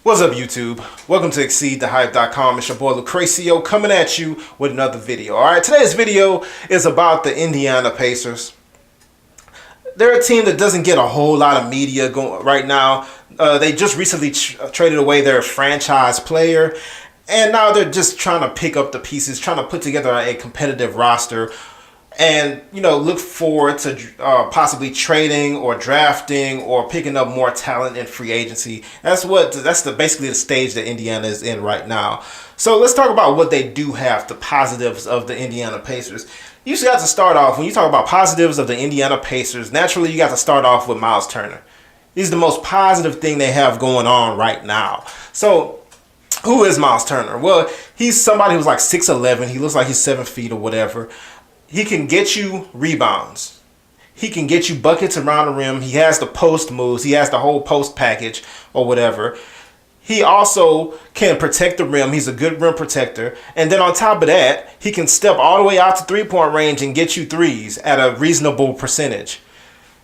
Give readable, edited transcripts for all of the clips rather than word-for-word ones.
What's up, YouTube? Welcome to ExceedTheHype.com. It's your boy Lucrecio coming at you with another video. Alright, today's video is about the Indiana Pacers. They're a team that doesn't get a whole lot of media going right now. They just recently traded away their franchise player, and now they're just trying to pick up the pieces, trying to put together a competitive roster, and look forward to possibly trading or drafting or picking up more talent in free agency. That's basically the stage that Indiana is in right now. So let's talk about what they do have, the positives of the Indiana Pacers. You got to start off, when you talk about positives of the Indiana Pacers, naturally you got to start off with Miles Turner. He's the most positive thing they have going on right now. So who is Miles Turner? Well, he's somebody who's like 6'11". He looks like he's 7 feet or whatever. He can get you rebounds. He can get you buckets around the rim. He has the post moves. He has the whole post package or whatever. He also can protect the rim. He's a good rim protector. And then on top of that, he can step all the way out to three-point range and get you threes at a reasonable percentage.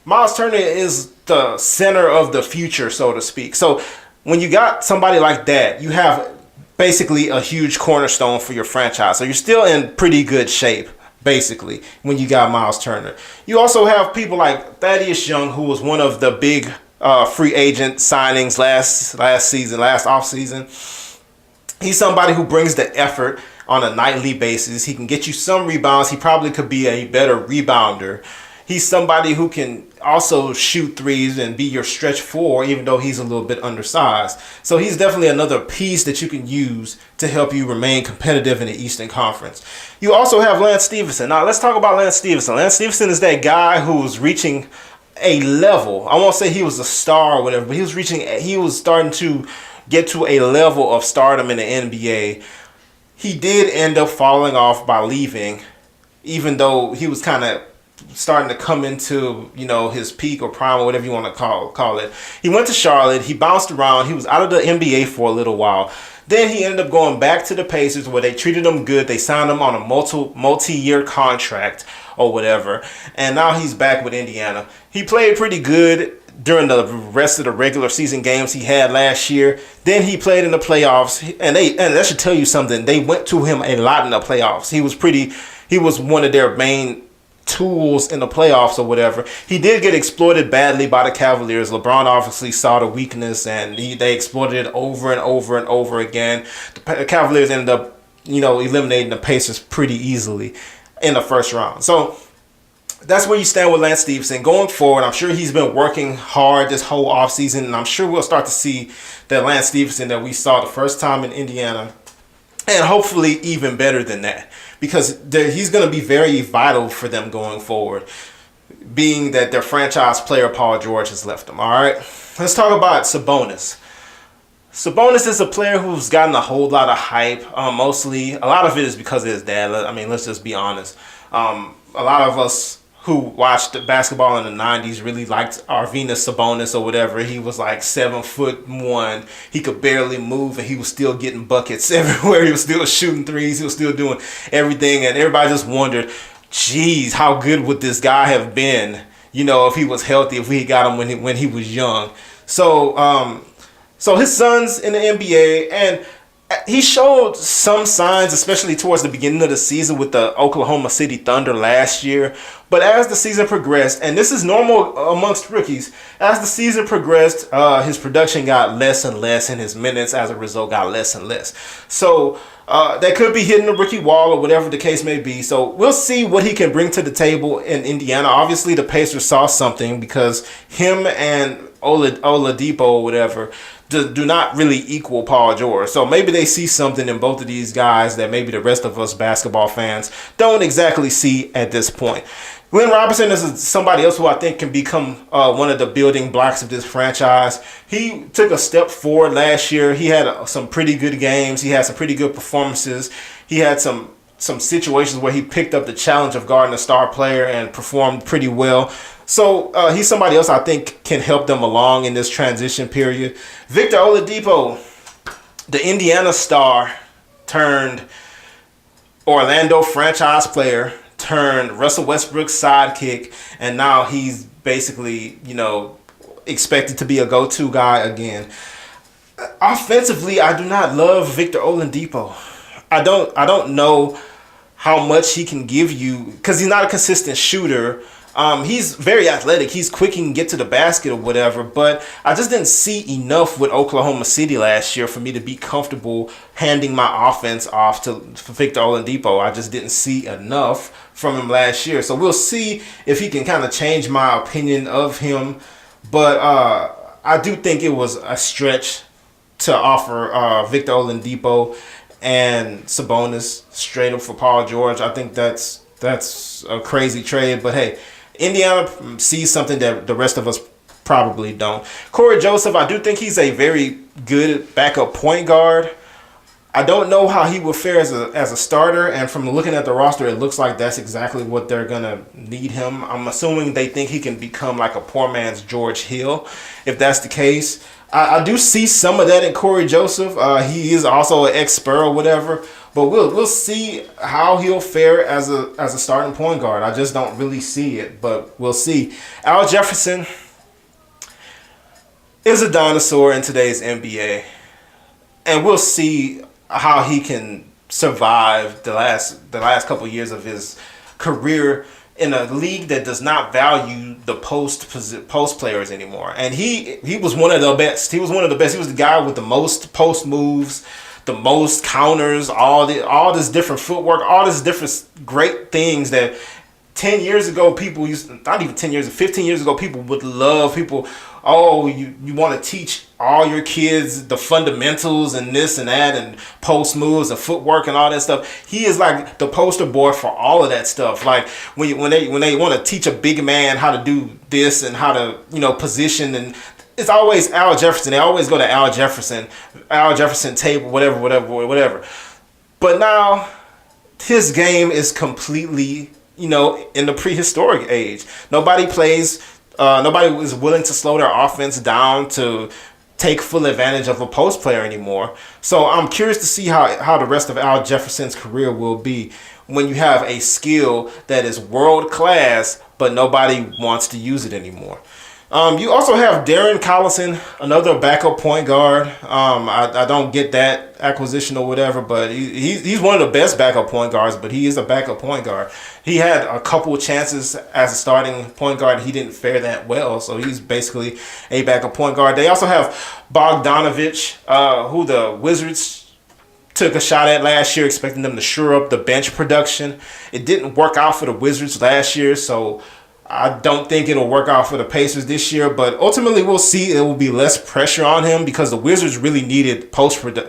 Miles Turner is the center of the future, so to speak. So when you got somebody like that, you have basically a huge cornerstone for your franchise. So you're still in pretty good shape, basically, when you got Miles Turner. You also have people like Thaddeus Young, who was one of the big free agent signings last offseason. He's somebody who brings the effort on a nightly basis. He can get you some rebounds. He probably could be a better rebounder. He's somebody who can also shoot threes and be your stretch four, even though he's a little bit undersized. So he's definitely another piece that you can use to help you remain competitive in the Eastern Conference. You also have Lance Stephenson. Now, let's talk about Lance Stephenson. Lance Stephenson is that guy who's reaching a level. I won't say he was a star or whatever, but he was starting to get to a level of stardom in the NBA. He did end up falling off by leaving, even though he was kind of starting to come into his peak or prime or whatever you want to call it. He went to Charlotte. He bounced around. He was out of the NBA for a little while. Then he ended up going back to the Pacers, where they treated him good. They signed him on a multi-year contract or whatever, and now he's back with Indiana. He played pretty good during the rest of the regular season games he had last year. Then he played in the playoffs, and that should tell you something. They went to him a lot in the playoffs. He was one of their main tools in the playoffs or whatever. He did get exploited badly by the Cavaliers. LeBron obviously saw the weakness, and they exploited it over and over and over again. The Cavaliers ended up eliminating the Pacers pretty easily in the first round. So that's where you stand with Lance Stephenson. Going forward, I'm sure he's been working hard this whole offseason, and I'm sure we'll start to see that Lance Stephenson that we saw the first time in Indiana, and hopefully even better than that, because he's going to be very vital for them going forward, being that their franchise player Paul George has left them. All right, let's talk about Sabonis. Sabonis is a player who's gotten a whole lot of hype. Mostly, a lot of it is because of his dad. I mean, let's just be honest. A lot of us who watched basketball in the 90s really liked Arvydas Sabonis or whatever. He was like 7'1". He could barely move, and he was still getting buckets everywhere. He was still shooting threes. He was still doing everything, and everybody just wondered, geez, how good would this guy have been, if he was healthy, if we got him when he was young. So his son's in the NBA, and he showed some signs, especially towards the beginning of the season with the Oklahoma City Thunder last year. But as the season progressed, and this is normal amongst rookies, as the season progressed, his production got less and less, and his minutes as a result got less and less. So that could be hitting the rookie wall or whatever the case may be. So we'll see what he can bring to the table in Indiana. Obviously, the Pacers saw something, because him and Oladipo or whatever do not really equal Paul George. So maybe they see something in both of these guys that maybe the rest of us basketball fans don't exactly see at this point. Glenn Robinson is somebody else who I think can become one of the building blocks of this franchise. He took a step forward last year. He had some pretty good games. He had some pretty good performances. He had some situations where he picked up the challenge of guarding a star player and performed pretty well. So he's somebody else I think can help them along in this transition period. Victor Oladipo, the Indiana star turned Orlando franchise player, turned Russell Westbrook's sidekick, and now he's basically, expected to be a go-to guy again. offensively, I do not love Victor Oladipo. I don't know how much he can give you because he's not a consistent shooter. He's very athletic. He's quick. He can get to the basket or whatever. But I just didn't see enough with Oklahoma City last year for me to be comfortable handing my offense off to Victor Oladipo. I just didn't see enough from him last year. So we'll see if he can kind of change my opinion of him. But I do think it was a stretch to offer Victor Oladipo and Sabonis straight up for Paul George. I think that's a crazy trade. But hey, Indiana sees something that the rest of us probably don't. Corey Joseph, I do think he's a very good backup point guard. I don't know how he will fare as a starter, and from looking at the roster, it looks like that's exactly what they're going to need him. I'm assuming they think he can become like a poor man's George Hill. If that's the case, I do see some of that in Corey Joseph. He is also an ex-Spur or whatever. But we'll see how he'll fare as a starting point guard. I just don't really see it, but we'll see. Al Jefferson is a dinosaur in today's NBA, and we'll see how he can survive the last couple of years of his career in a league that does not value the post players anymore. And he was one of the best. He was one of the best. He was the guy with the most post moves, the most counters, all this different footwork, all this different great things that 10 years ago people used, not even 10 years, 15 years ago people would love. People, oh, you want to teach all your kids the fundamentals and this and that and post moves and footwork and all that stuff. He is like the poster boy for all of that stuff. Like when they want to teach a big man how to do this and how to position, and it's always Al Jefferson. They always go to Al Jefferson table, whatever. But now his game is completely, in the prehistoric age. Nobody is willing to slow their offense down to take full advantage of a post player anymore. So I'm curious to see how the rest of Al Jefferson's career will be when you have a skill that is world class, but nobody wants to use it anymore. You also have Darren Collison, another backup point guard. I don't get that acquisition or whatever, but he's one of the best backup point guards, but he is a backup point guard. He had a couple of chances as a starting point guard. He didn't fare that well, so he's basically a backup point guard. They also have Bogdanovich, who the Wizards took a shot at last year, expecting them to shore up the bench production. It didn't work out for the Wizards last year, so I don't think it'll work out for the Pacers this year, but ultimately we'll see. It will be less pressure on him because the Wizards really needed production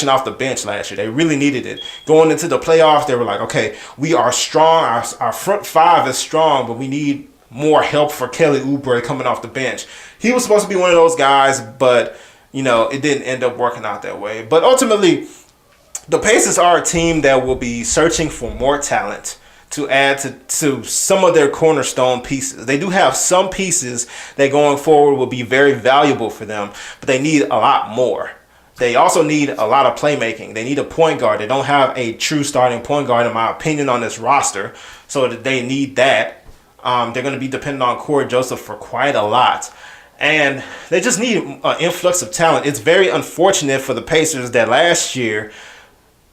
off the bench last year. They really needed it. Going into the playoffs, they were like, okay, we are strong. Our front five is strong, but we need more help for Kelly Oubre coming off the bench. He was supposed to be one of those guys, but it didn't end up working out that way. But ultimately, the Pacers are a team that will be searching for more talent to add to some of their cornerstone pieces. They do have some pieces that going forward will be very valuable for them, but they need a lot more. They also need a lot of playmaking. They need a point guard. They don't have a true starting point guard, in my opinion, on this roster, so that they need that. They're going to be dependent on Corey Joseph for quite a lot. And they just need an influx of talent. It's very unfortunate for the Pacers that last year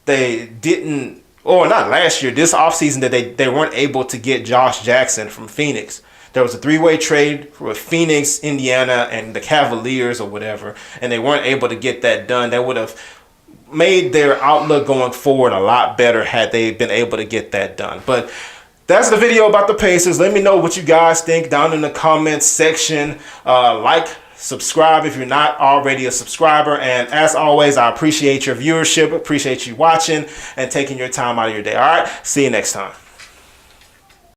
they didn't, or not last year, this offseason, that they weren't able to get Josh Jackson from Phoenix. There was a three-way trade with Phoenix, Indiana, and the Cavaliers or whatever, and they weren't able to get that done. That would have made their outlook going forward a lot better had they been able to get that done. But that's the video about the Pacers. Let me know what you guys think down in the comments section. Subscribe if you're not already a subscriber. And as always, I appreciate your viewership, appreciate you watching and taking your time out of your day. All right, see you next time.